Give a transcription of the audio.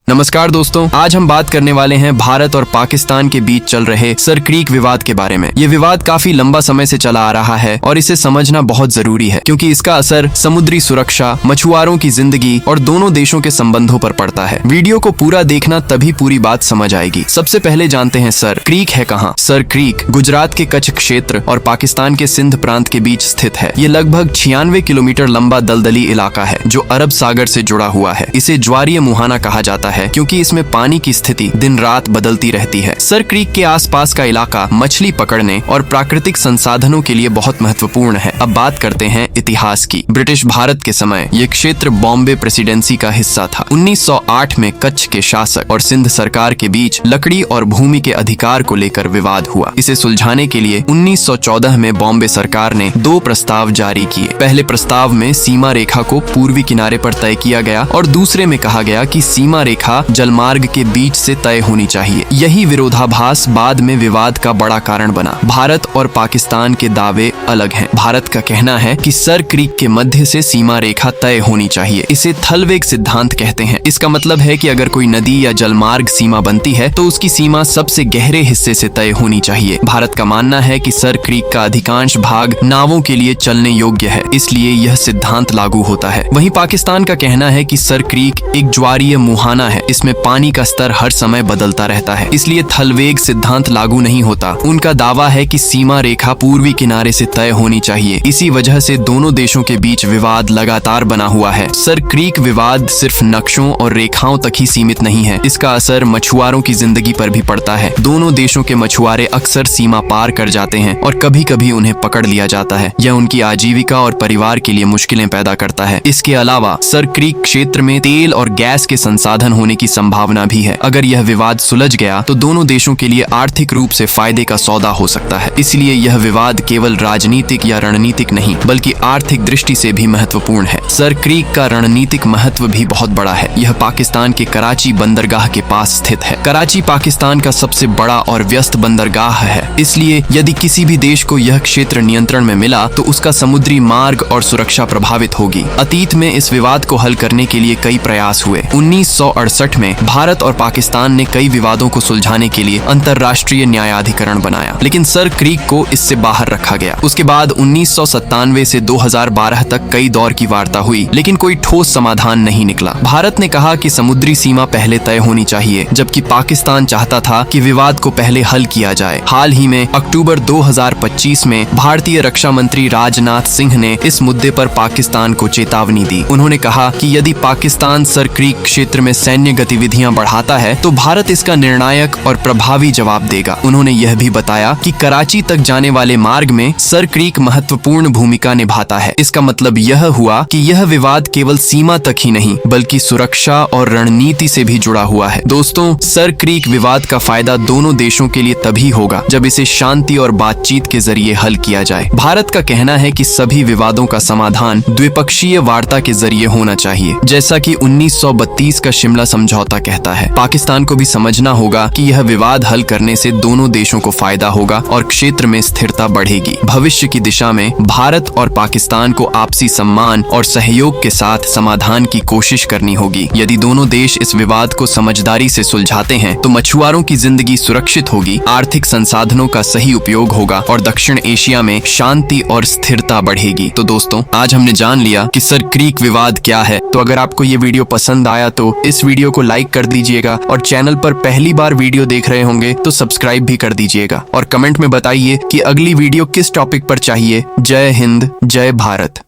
नमस्कार दोस्तों, आज हम बात करने वाले हैं भारत और पाकिस्तान के बीच चल रहे सर क्रीक विवाद के बारे में। ये विवाद काफी लंबा समय से चला आ रहा है और इसे समझना बहुत जरूरी है क्योंकि इसका असर समुद्री सुरक्षा, मछुआरों की जिंदगी और दोनों देशों के संबंधों पर पड़ता है। वीडियो को पूरा देखना तभी पूरी बात समझ आएगी। सबसे पहले जानते हैं सर क्रीक है कहाँ। सर क्रीक गुजरात के कच्छ क्षेत्र और पाकिस्तान के सिंध प्रांत के बीच स्थित है। ये लगभग 96 किलोमीटर लंबा दलदली इलाका है जो अरब सागर से जुड़ा हुआ है। इसे ज्वारीय मुहाना कहा जाता है क्योंकि इसमें पानी की स्थिति दिन रात बदलती रहती है। सर क्रीक के आसपास का इलाका मछली पकड़ने और प्राकृतिक संसाधनों के लिए बहुत महत्वपूर्ण है। अब बात करते हैं इतिहास की। ब्रिटिश भारत के समय ये क्षेत्र बॉम्बे प्रेसिडेंसी का हिस्सा था। 1908 में कच्छ के शासक और सिंध सरकार के बीच लकड़ी और भूमि के अधिकार को लेकर विवाद हुआ। इसे सुलझाने के लिए 1914 में बॉम्बे सरकार ने 2 प्रस्ताव जारी किए। पहले प्रस्ताव में सीमा रेखा को पूर्वी किनारे पर तय किया गया और दूसरे में कहा गया कि सीमा रेखा जलमार्ग के बीच से तय होनी चाहिए। यही विरोधाभास बाद में विवाद का बड़ा कारण बना। भारत और पाकिस्तान के दावे अलग हैं। भारत का कहना है कि सर क्रीक के मध्य से सीमा रेखा तय होनी चाहिए। इसे थलवेग सिद्धांत कहते हैं। इसका मतलब है कि अगर कोई नदी या जलमार्ग सीमा बनती है तो उसकी सीमा सबसे गहरे हिस्से से तय होनी चाहिए। भारत का मानना है कि सर क्रीक का अधिकांश भाग नावों के लिए चलने योग्य है, इसलिए यह सिद्धांत लागू होता है। वहीं पाकिस्तान का कहना है कि सर क्रीक एक ज्वारीय मुहाना है। इसमें पानी का स्तर हर समय बदलता रहता है, इसलिए थलवेग सिद्धांत लागू नहीं होता। उनका दावा है कि सीमा रेखा पूर्वी किनारे से तय होनी चाहिए। इसी वजह से दोनों देशों के बीच विवाद लगातार बना हुआ है। सर क्रीक विवाद सिर्फ नक्शों और रेखाओं तक ही सीमित नहीं है। इसका असर मछुआरों की जिंदगी पर भी पड़ता है। दोनों देशों के मछुआरे अक्सर सीमा पार कर जाते हैं और कभी कभी उन्हें पकड़ लिया जाता है। यह उनकी आजीविका और परिवार के लिए मुश्किलें पैदा करता है। इसके अलावा सर क्रीक क्षेत्र में तेल और गैस के संसाधन होने की संभावना भी है। अगर यह विवाद सुलझ गया तो दोनों देशों के लिए आर्थिक रूप से फायदे का सौदा हो सकता है। इसलिए यह विवाद केवल राजनीतिक या रणनीतिक नहीं बल्कि आर्थिक दृष्टि से भी महत्वपूर्ण है। सर क्रीक का रणनीतिक महत्व भी बहुत बड़ा है। यह पाकिस्तान के कराची बंदरगाह के पास स्थित है। कराची पाकिस्तान का सबसे बड़ा और व्यस्त बंदरगाह है, इसलिए यदि किसी भी देश को यह क्षेत्र नियंत्रण में मिला तो उसका समुद्री मार्ग और सुरक्षा प्रभावित होगी। अतीत में इस विवाद को हल करने के लिए कई प्रयास हुए। 1968 में भारत और पाकिस्तान ने कई विवादों को सुलझाने के लिए अंतर्राष्ट्रीय न्यायाधिकरण बनाया, लेकिन सर क्रीक को इससे बाहर रखा गया। उसके बाद 1997 से 2012 तक कई दौर की वार्ता हुई, लेकिन कोई ठोस समाधान नहीं निकला। भारत ने कहा कि समुद्री सीमा पहले तय होनी चाहिए, जबकि पाकिस्तान चाहता था कि विवाद को पहले हल किया जाए। हाल ही में अक्टूबर 2025 में भारतीय रक्षा मंत्री राजनाथ सिंह ने इस मुद्दे पर पाकिस्तान को चेतावनी दी। उन्होंने कहा कि यदि पाकिस्तान सर क्रीक क्षेत्र में सैन्य गतिविधियां बढ़ाता है तो भारत इसका निर्णायक और प्रभावी जवाब देगा। उन्होंने यह भी बताया कि कराची तक जाने वाले मार्ग में सर क्रीक महत्वपूर्ण भूमिका निभाता है। इसका मतलब यह हुआ कि यह विवाद केवल सीमा तक ही नहीं बल्कि सुरक्षा और रणनीति से भी जुड़ा हुआ है। दोस्तों, सर क्रीक विवाद का फायदा दोनों देशों के लिए तभी होगा जब इसे शांति और बातचीत के जरिए हल किया जाए। भारत का कहना है कि सभी विवादों का समाधान द्विपक्षीय वार्ता के जरिए होना चाहिए, जैसा कि 1932 का शिमला समझौता कहता है। पाकिस्तान को भी समझना होगा कि यह विवाद हल करने से दोनों देशों को फायदा होगा और क्षेत्र में स्थिरता बढ़ेगी। भविष्य की दिशा में भारत और पाकिस्तान को आपसी सम्मान और सहयोग के साथ समाधान की कोशिश करनी होगी। यदि दोनों देश इस विवाद को समझदारी से सुलझाते हैं तो मछुआरों की जिंदगी सुरक्षित होगी, आर्थिक संसाधनों का सही उपयोग होगा और दक्षिण एशिया में शांति और स्थिरता बढ़ेगी। तो दोस्तों, आज हमने जान लिया कि सर क्रीक विवाद क्या है। तो अगर आपको ये वीडियो पसंद आया तो इस वीडियो को लाइक कर दीजिएगा और चैनल पर पहली बार वीडियो देख रहे होंगे तो सब्सक्राइब भी कर दीजिएगा और कमेंट में बताइए कि अगली वीडियो किस टॉपिक पर चाहिए। जय हिंद, जय भारत।